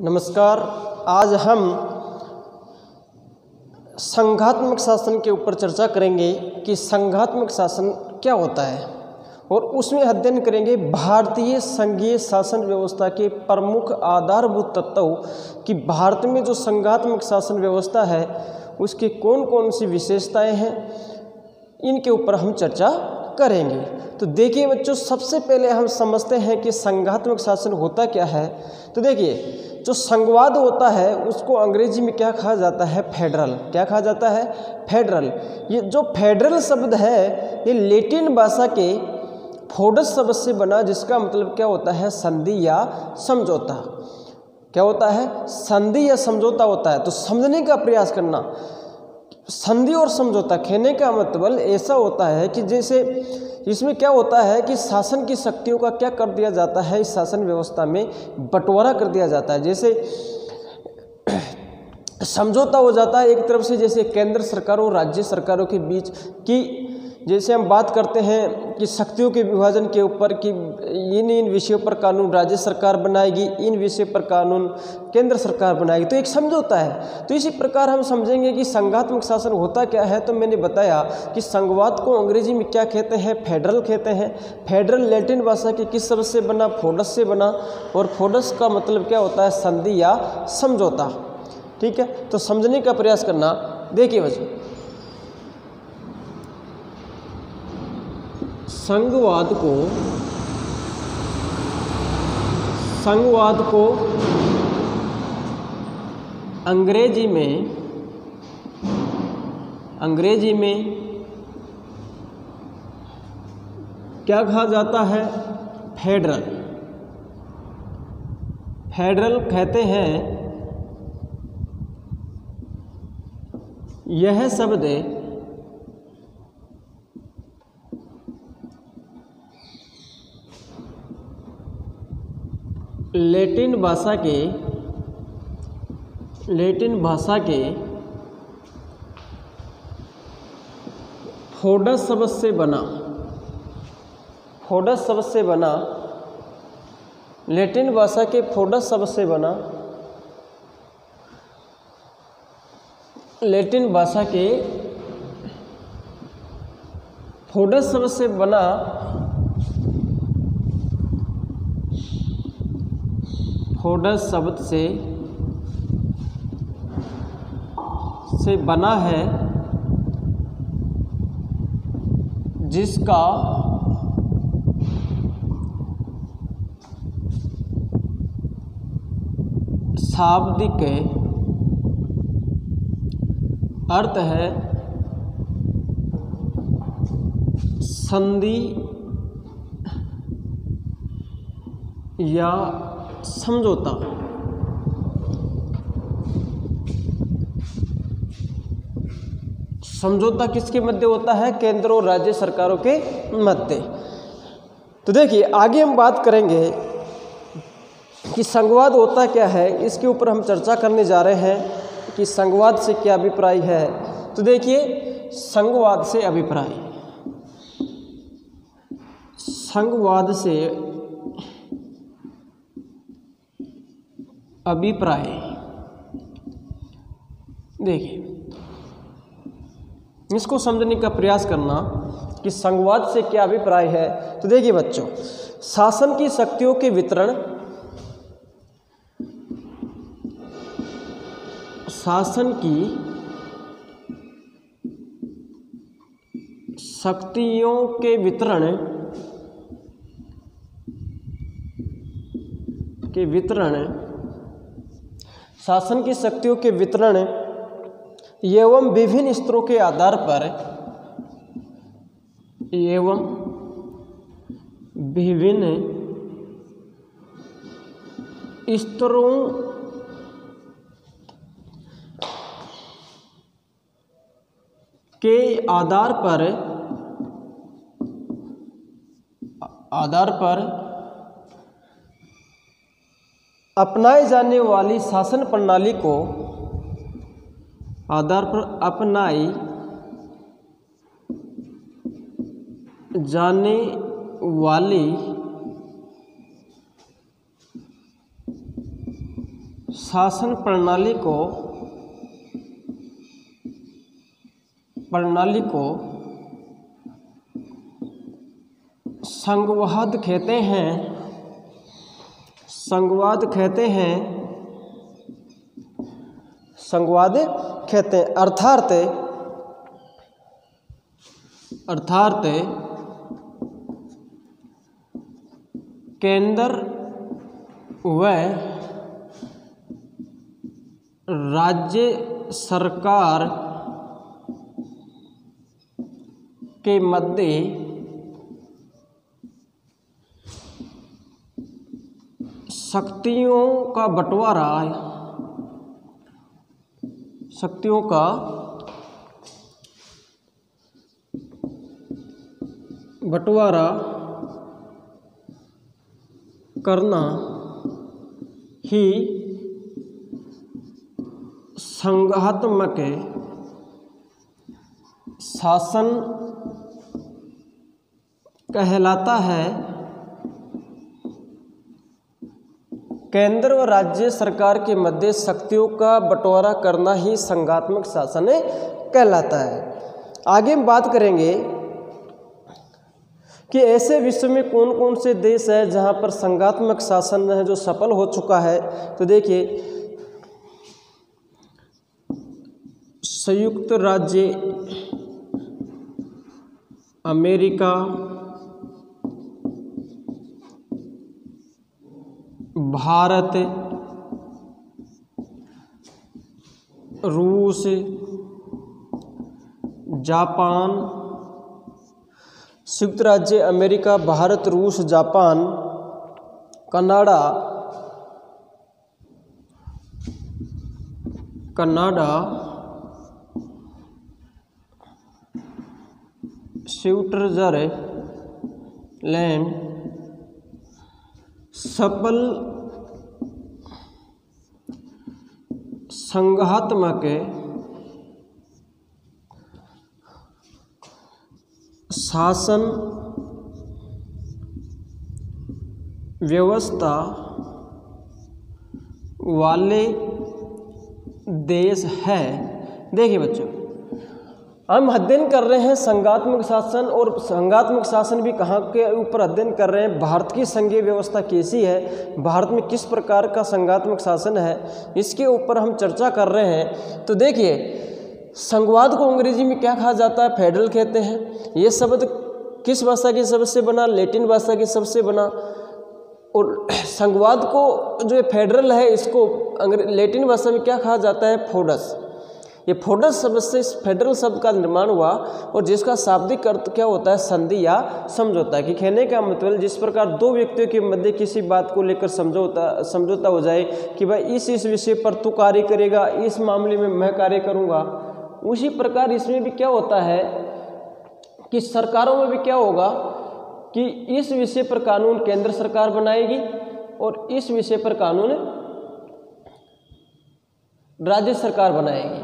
नमस्कार। आज हम संघात्मक शासन के ऊपर चर्चा करेंगे कि संघात्मक शासन क्या होता है और उसमें अध्ययन करेंगे भारतीय संघीय शासन व्यवस्था के प्रमुख आधारभूत तत्वों कि भारत में जो संघात्मक शासन व्यवस्था है उसकी कौन कौन सी विशेषताएं हैं, इनके ऊपर हम चर्चा करेंगे। तो देखिए बच्चों, सबसे पहले हम समझते हैं कि संघात्मक शासन होता क्या है। तो देखिए, जो संघवाद होता है उसको अंग्रेजी में क्या कहा जाता है? फेडरल। क्या कहा जाता है? फेडरल। ये जो फेडरल शब्द है ये लैटिन भाषा के फोडस शब्द से बना, जिसका मतलब क्या होता है? संधि या समझौता। क्या होता है? संधि या समझौता होता है। तो समझने का प्रयास करना। संधि और समझौता कहने का मतलब ऐसा होता है कि जैसे इसमें क्या होता है कि शासन की शक्तियों का क्या कर दिया जाता है, इस शासन व्यवस्था में बंटवारा कर दिया जाता है। जैसे समझौता हो जाता है एक तरफ से, जैसे केंद्र सरकार और राज्य सरकारों के बीच की, जैसे हम बात करते हैं कि शक्तियों के विभाजन के ऊपर कि इन विषयों पर कानून राज्य सरकार बनाएगी, इन विषय पर कानून केंद्र सरकार बनाएगी, तो एक समझौता है। तो इसी प्रकार हम समझेंगे कि संघात्मक शासन होता क्या है। तो मैंने बताया कि संघवाद को अंग्रेजी में क्या कहते हैं? फेडरल कहते हैं। फेडरल लैटिन भाषा के किस शब्द से बना? फोडस से बना, और फोडस का मतलब क्या होता है? संधि या समझौता। ठीक है, तो समझने का प्रयास करना। देखिए बच्चों, संघवाद को अंग्रेजी में क्या कहा जाता है? फेडरल। फेडरल कहते हैं। यह शब्द लैटिन भाषा के फोडस शब्द से बना। फोडस शब्द से बना, लैटिन भाषा के फोडस शब्द से बना, लैटिन भाषा के फोडस शब्द से बना फोडस शब्द से बना है, जिसका शाब्दिक अर्थ है संधि या समझौता। समझौता किसके मध्य होता है? केंद्र और राज्य सरकारों के मध्य। तो देखिए, आगे हम बात करेंगे कि संघवाद होता क्या है, इसके ऊपर हम चर्चा करने जा रहे हैं कि संघवाद से क्या अभिप्राय है। तो देखिए, संघवाद से अभिप्राय, संघवाद से अभिप्राय। देखिए, इसको समझने का प्रयास करना कि संघवाद से क्या अभिप्राय है। तो देखिए बच्चों, शासन की शक्तियों के वितरण, शासन की शक्तियों के वितरण शासन की शक्तियों के वितरण एवं विभिन्न स्तरों के आधार पर, एवं विभिन्न स्तरों के आधार पर अपनाई जाने वाली शासन प्रणाली को, आधार पर अपनाई जाने वाली शासन प्रणाली को संघवाद कहते हैं। संघवाद कहते हैं। अर्थात केंद्र व राज्य सरकार के मध्य शक्तियों का बंटवारा करना ही संघात्मक शासन कहलाता है। केंद्र व राज्य सरकार के मध्य शक्तियों का बंटवारा करना ही संघात्मक शासन कहलाता है। आगे हम बात करेंगे कि ऐसे विश्व में कौन कौन से देश है जहां पर संघात्मक शासन है जो सफल हो चुका है। तो देखिए, संयुक्त राज्य अमेरिका, भारत, रूस, जापान। संयुक्त राज्य अमेरिका, भारत, रूस, जापान, कनाडा, स्विट्जरलैंड सफल संघात्मक शासन व्यवस्था वाले देश है। देखिए बच्चों, हम अध्ययन कर रहे हैं संघात्मक शासन, और संघात्मक शासन भी कहाँ के ऊपर अध्ययन कर रहे हैं, भारत की संघीय व्यवस्था कैसी है, भारत में किस प्रकार का संघात्मक शासन है, इसके ऊपर हम चर्चा कर रहे हैं। तो देखिए, संघवाद को अंग्रेजी में क्या कहा जाता है? फेडरल कहते हैं। ये शब्द किस भाषा के शब्द से बना? लैटिन भाषा के शब्द से बना। और संघवाद को जो फेडरल है, इसको लैटिन भाषा में क्या कहा जाता है? फोडस। ये फोडस शब्द से इस फेडरल शब्द का निर्माण हुआ, और जिसका शाब्दिक अर्थ क्या होता है? संधि या समझौता। कि कहने का मतलब, जिस प्रकार दो व्यक्तियों के मध्य किसी बात को लेकर समझौता हो जाए कि भाई इस विषय पर तू कार्य करेगा, इस मामले में मैं कार्य करूँगा, उसी प्रकार इसमें भी क्या होता है कि सरकारों में भी क्या होगा कि इस विषय पर कानून केंद्र सरकार बनाएगी और इस विषय पर कानून राज्य सरकार बनाएगी।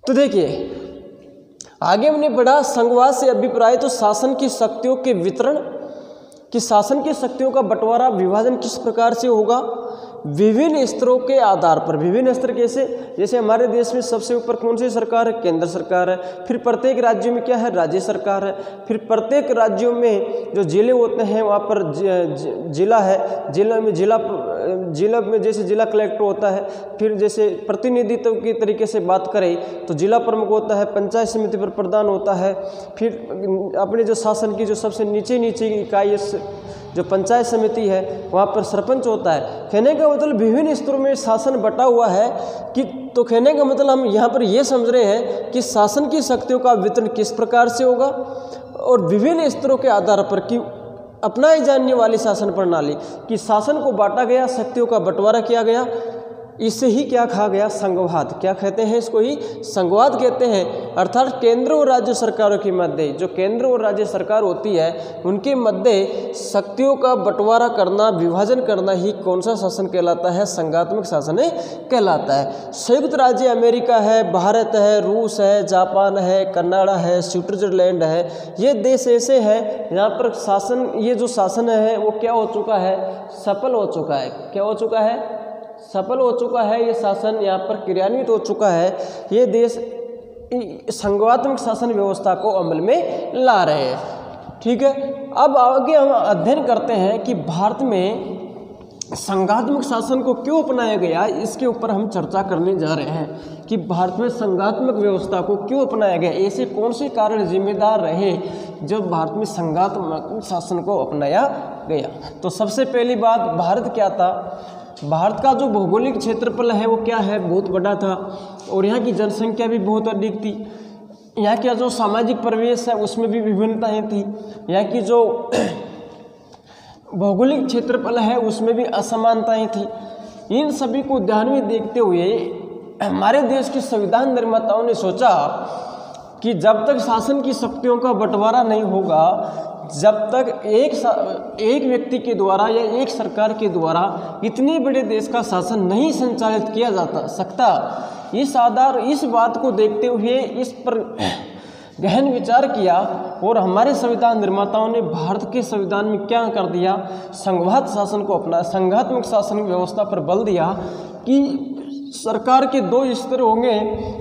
तो देखिए, आगे हमने पढ़ा संघवाद से अभिप्राय तो शासन की शक्तियों के वितरण, कि शासन की शक्तियों का बंटवारा विभाजन किस प्रकार से होगा? विभिन्न स्तरों के आधार पर। विभिन्न स्तर कैसे? जैसे हमारे देश में सबसे ऊपर कौन सी सरकार है? केंद्र सरकार है। फिर प्रत्येक राज्य में क्या है? राज्य सरकार है। फिर प्रत्येक राज्यों में जो जिले होते हैं वहाँ पर जिला है। जिला में जैसे जिला कलेक्टर होता है। फिर जैसे प्रतिनिधित्व की तरीके से बात करें तो जिला प्रमुख होता है, पंचायत समिति पर प्रधान होता है। फिर अपने जो शासन की जो सबसे नीचे इकाई जो पंचायत समिति है वहाँ पर सरपंच होता है। कहने का मतलब विभिन्न स्तरों में शासन बटा हुआ है कि, तो कहने का मतलब हम यहाँ पर ये समझ रहे हैं कि शासन की शक्तियों का वितरण किस प्रकार से होगा, और विभिन्न स्तरों के आधार पर कि अपनाई जाने वाली शासन प्रणाली कि शासन को बांटा गया, शक्तियों का बंटवारा किया गया, इसे ही क्या कहा गया, संघवाद। क्या कहते हैं इसको ही, संघवाद कहते हैं। अर्थात केंद्र और राज्य सरकारों के मध्य, जो केंद्र और राज्य सरकार होती है उनके मध्य शक्तियों का बंटवारा करना, विभाजन करना ही कौन सा शासन कहलाता है, संघात्मक शासन कहलाता है। संयुक्त राज्य अमेरिका है, भारत है, रूस है, जापान है, कनाडा है, स्विट्जरलैंड है, ये देश ऐसे हैं यहाँ पर शासन, ये जो शासन है वो क्या हो चुका है, सफल हो चुका है। क्या हो चुका है, सफल हो चुका है। ये शासन यहाँ पर क्रियान्वित हो चुका है। ये देश संघवात्मक शासन व्यवस्था को अमल में ला रहे हैं। ठीक है, अब आगे हम अध्ययन करते हैं कि भारत में संघात्मक शासन को क्यों अपनाया गया, इसके ऊपर हम चर्चा करने जा रहे हैं कि भारत में संघात्मक व्यवस्था को क्यों अपनाया गया, ऐसे कौन से कारण जिम्मेदार रहे जब भारत में संघात्मक शासन को अपनाया गया। तो सबसे पहली बात, भारत क्या था, भारत का जो भौगोलिक क्षेत्रफल है वो क्या है, बहुत बड़ा था और यहाँ की जनसंख्या भी बहुत अधिक थी। यहाँ का जो सामाजिक परिवेश है उसमें भी विभिन्नताएं थी। यहाँ की जो भौगोलिक क्षेत्रफल है उसमें भी असमानताएं थी। इन सभी को ध्यान में देखते हुए हमारे देश के संविधान निर्माताओं ने सोचा कि जब तक शासन की शक्तियों का बंटवारा नहीं होगा, जब तक एक व्यक्ति के द्वारा या एक सरकार के द्वारा इतने बड़े देश का शासन नहीं संचालित किया जा सकता, इस बात को देखते हुए इस पर गहन विचार किया और हमारे संविधान निर्माताओं ने भारत के संविधान में क्या कर दिया, संघवाद शासन को अपना, संघात्मक शासन व्यवस्था पर बल दिया कि सरकार के दो स्तर होंगे,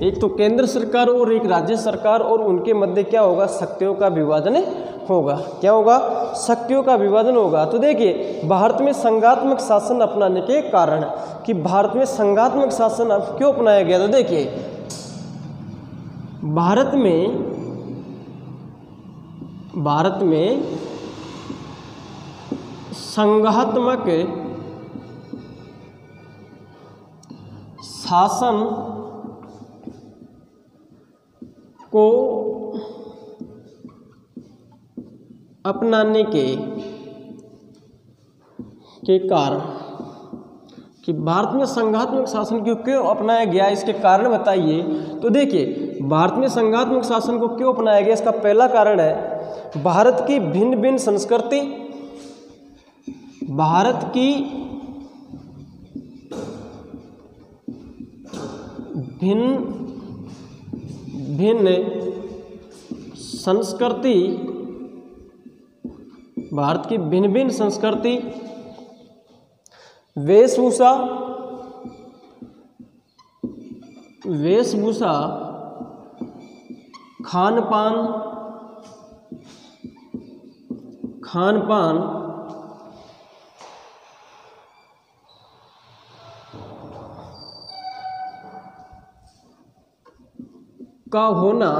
एक तो केंद्र सरकार और एक राज्य सरकार, और उनके मध्य क्या होगा, शक्तियों का विभाजन होगा। क्या होगा, शक्तियों का विभाजन होगा। तो देखिए भारत में संघात्मक शासन अपनाने के कारण, कि भारत में संघात्मक शासन क्यों अपनाया गया, तो देखिए भारत में संघात्मक शासन को अपनाने के कारण, कि भारत में संघात्मक शासन को क्यों अपनाया गया, इसके कारण बताइए। तो देखिए भारत में संघात्मक शासन को क्यों अपनाया गया, इसका पहला कारण है भारत की भिन्न भिन्न संस्कृति, भारत की भिन्न भिन्न संस्कृति, भारत की भिन्न भिन्न संस्कृति, वेशभूषा, खान पान का होना।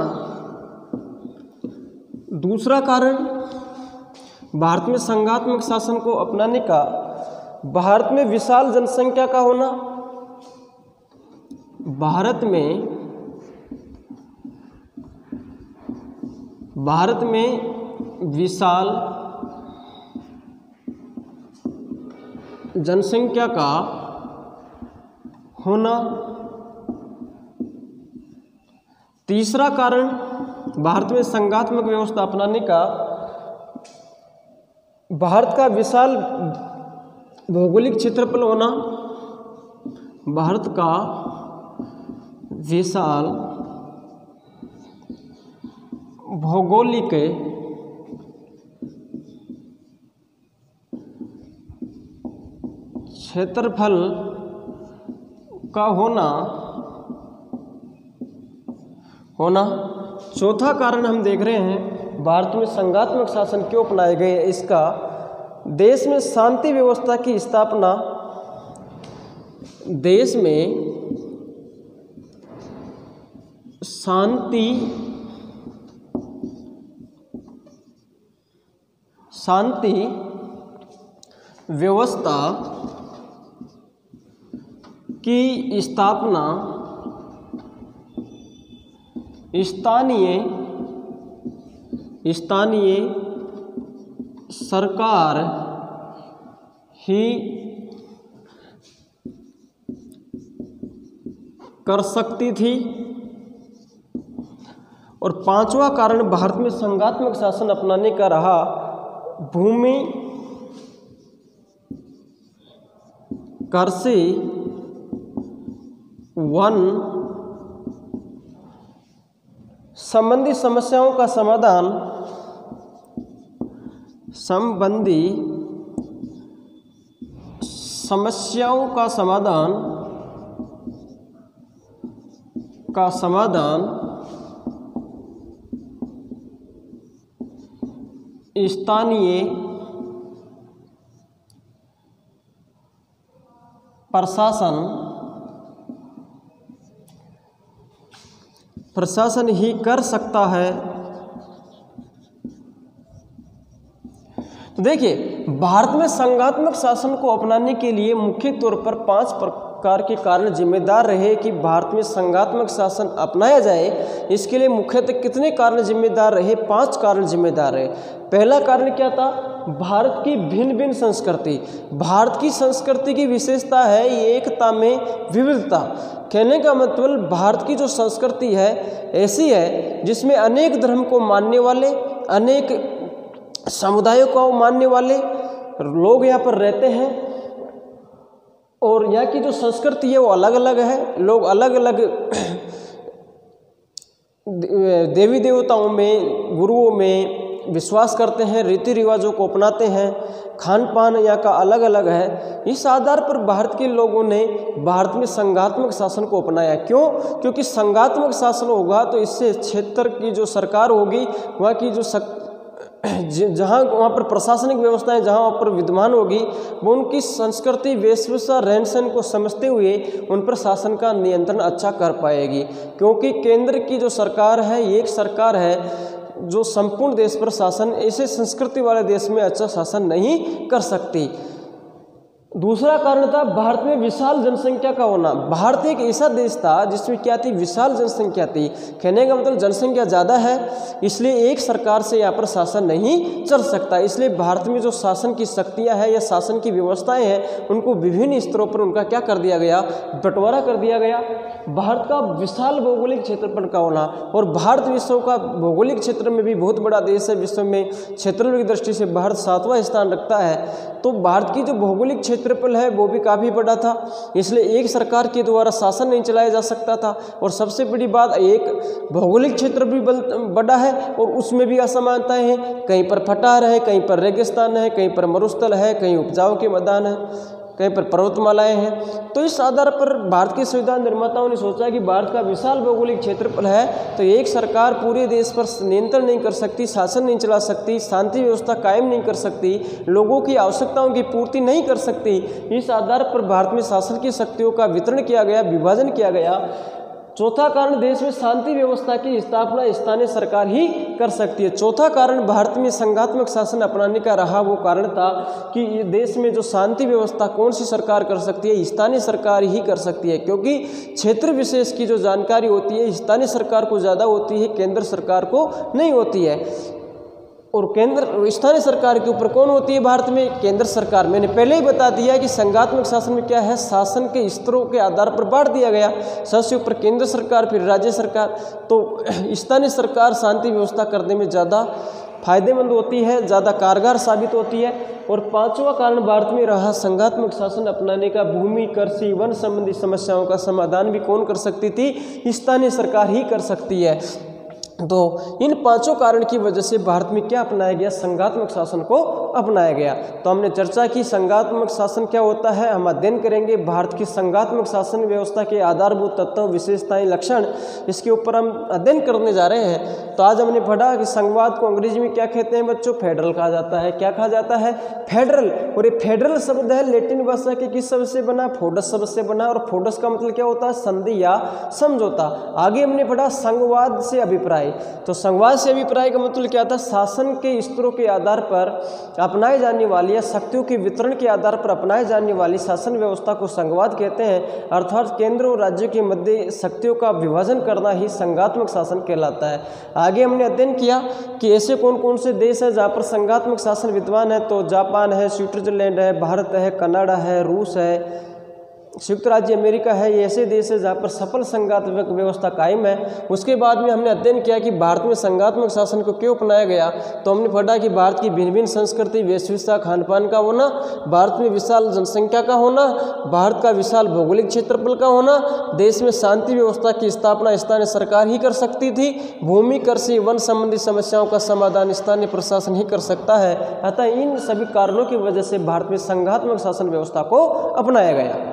दूसरा कारण भारत में संघात्मक शासन को अपनाने का, भारत में विशाल जनसंख्या का होना, भारत में विशाल जनसंख्या का होना। तीसरा कारण भारत में संघात्मक व्यवस्था अपनाने का, भारत का विशाल भौगोलिक क्षेत्रफल होना, भारत का विशाल भौगोलिक क्षेत्रफल का होना। चौथा कारण हम देख रहे हैं भारत में संघात्मक शासन क्यों अपनाए गए, इसका देश में शांति व्यवस्था की स्थापना, देश में शांति व्यवस्था की स्थापना स्थानीय सरकार ही कर सकती थी। और पांचवा कारण भारत में संघात्मक शासन अपनाने का रहा, भूमि कृषि वन संबंधी समस्याओं का समाधान स्थानीय प्रशासन ही कर सकता है। तो देखिए, भारत में संघात्मक शासन को अपनाने के लिए मुख्य तौर पर 5 प्रकार के कारण जिम्मेदार रहे कि भारत में संघात्मक शासन अपनाया जाए। इसके लिए मुख्यतः कितने कारण जिम्मेदार रहे? 5 कारण जिम्मेदार रहे। पहला कारण क्या था? भारत की भिन्न भिन्न संस्कृति। भारत की संस्कृति की विशेषता है एकता में विविधता। कहने का मतलब भारत की जो संस्कृति है ऐसी है जिसमें अनेक धर्म को मानने वाले, अनेक समुदायों को मानने वाले लोग यहाँ पर रहते हैं। और यहाँ की जो संस्कृति है वो अलग अलग है। लोग अलग अलग देवी देवताओं में, गुरुओं में विश्वास करते हैं, रीति रिवाजों को अपनाते हैं, खान पान यहाँ का अलग अलग है। इस आधार पर भारत के लोगों ने भारत में संघात्मक शासन को अपनाया। क्यों? क्योंकि संघात्मक शासन होगा तो इससे क्षेत्र की जो सरकार होगी, वहाँ की जो जहाँ वहाँ पर प्रशासनिक व्यवस्थाएं जहाँ वहाँ पर विद्यमान होगी, वो उनकी संस्कृति, वेशभूषा, रहन सहन को समझते हुए उन पर शासन का नियंत्रण अच्छा कर पाएगी। क्योंकि केंद्र की जो सरकार है ये एक सरकार है जो संपूर्ण देश पर शासन, ऐसे संस्कृति वाले देश में अच्छा शासन नहीं कर सकती। दूसरा कारण था भारत में विशाल जनसंख्या का होना। भारत एक ऐसा देश था जिसमें क्या थी? विशाल जनसंख्या थी। कहने का मतलब जनसंख्या ज़्यादा है, इसलिए एक सरकार से यहाँ पर शासन नहीं चल सकता। इसलिए भारत में जो शासन की शक्तियाँ हैं या शासन की व्यवस्थाएं हैं उनको विभिन्न स्तरों पर उनका क्या कर दिया गया? बंटवारा कर दिया गया। भारत का विशाल भौगोलिक क्षेत्रफल का होना, और भारत विश्व का भौगोलिक क्षेत्र में भी बहुत बड़ा देश है। विश्व में क्षेत्रफल की दृष्टि से भारत 7वां स्थान रखता है। तो भारत की जो भौगोलिक क्षेत्रफल है वो भी काफ़ी बड़ा था, इसलिए एक सरकार के द्वारा शासन नहीं चलाया जा सकता था। और सबसे बड़ी बात, एक भौगोलिक क्षेत्र भी बड़ा है और उसमें भी असमानताएं हैं। कहीं पर पठार है, कहीं पर रेगिस्तान है, कहीं पर मरुस्थल है, कहीं उपजाऊ के मैदान है, कहीं पर पर्वतमालाएं हैं। तो इस आधार पर भारत के संविधान निर्माताओं ने सोचा कि भारत का विशाल भौगोलिक क्षेत्रफल है तो एक सरकार पूरे देश पर नियंत्रण नहीं कर सकती, शासन नहीं चला सकती, शांति व्यवस्था कायम नहीं कर सकती, लोगों की आवश्यकताओं की पूर्ति नहीं कर सकती। इस आधार पर भारत में शासन की शक्तियों का वितरण किया गया, विभाजन किया गया। चौथा कारण, देश में शांति व्यवस्था की स्थापना स्थानीय सरकार ही कर सकती है। चौथा कारण भारत में संघात्मक शासन अपनाने का रहा, वो कारण था कि देश में जो शांति व्यवस्था कौन सी सरकार कर सकती है? स्थानीय सरकार ही कर सकती है। क्योंकि क्षेत्र विशेष की जो जानकारी होती है स्थानीय सरकार को ज़्यादा होती है, केंद्र सरकार को नहीं होती है। और केंद्र स्थानीय सरकार के ऊपर कौन होती है भारत में? केंद्र सरकार। मैंने पहले ही बता दिया कि संघात्मक शासन में क्या है, शासन के स्तरों के आधार पर बांट दिया गया। सबसे ऊपर केंद्र सरकार, फिर राज्य सरकार। तो स्थानीय सरकार शांति व्यवस्था करने में ज़्यादा फायदेमंद होती है, ज़्यादा कारगर साबित होती है। और पांचवा कारण भारत में रहा संघात्मक शासन अपनाने का, भूमि कृषि वन संबंधी समस्याओं का समाधान भी कौन कर सकती थी? स्थानीय सरकार ही कर सकती है। तो इन पांचों कारण की वजह से भारत में क्या अपनाया गया? संघात्मक शासन को अपनाया गया। तो हमने चर्चा की संघात्मक शासन क्या होता है, हम अध्ययन करेंगे भारत की संघात्मक शासन व्यवस्था के आधारभूत तत्व, विशेषताएं, लक्षण, इसके ऊपर हम अध्ययन करने जा रहे हैं। तो आज हमने पढ़ा कि संघवाद को अंग्रेजी में क्या कहते हैं बच्चों? फेडरल कहा जाता है। क्या कहा जाता है? फेडरल। और ये फेडरल शब्द है लैटिन भाषा के किस शब्द से बना? फोडस शब्द से बना। और फोडस का मतलब क्या होता है? संधि या समझौता। आगे हमने पढ़ा संघवाद से अभिप्राय। तो संघवाद से अभिप्राय का मतलब क्या था? शासन के स्तरों के आधार पर अपनाए जाने वाली या शक्तियों के वितरण के आधार पर अपनाए जाने वाली शासन व्यवस्था को संघवाद कहते हैं। अर्थात केंद्र और राज्यों के मध्य शक्तियों का विभाजन करना ही संघात्मक शासन कहलाता है। आगे हमने अध्ययन किया कि ऐसे कौन कौन से देश हैं जहाँ पर संघात्मक शासन विद्यमान है। तो जापान है, स्विट्जरलैंड है, भारत है, कनाडा है, रूस है, संयुक्त राज्य अमेरिका है, ये ऐसे देश है जहाँ पर सफल संघात्मक व्यवस्था कायम है। उसके बाद में हमने अध्ययन किया कि भारत में संघात्मक शासन को क्यों अपनाया गया। तो हमने पढ़ा कि भारत की भिन्न भिन्न संस्कृति, वेशभूषा, खान पान का होना, भारत में विशाल जनसंख्या का होना, भारत का विशाल भौगोलिक क्षेत्रफल का होना, देश में शांति व्यवस्था की स्थापना स्थानीय सरकार ही कर सकती थी, भूमि, कृषि, वन संबंधी समस्याओं का समाधान स्थानीय प्रशासन ही कर सकता है। अतः इन सभी कारणों की वजह से भारत में संघात्मक शासन व्यवस्था को अपनाया गया।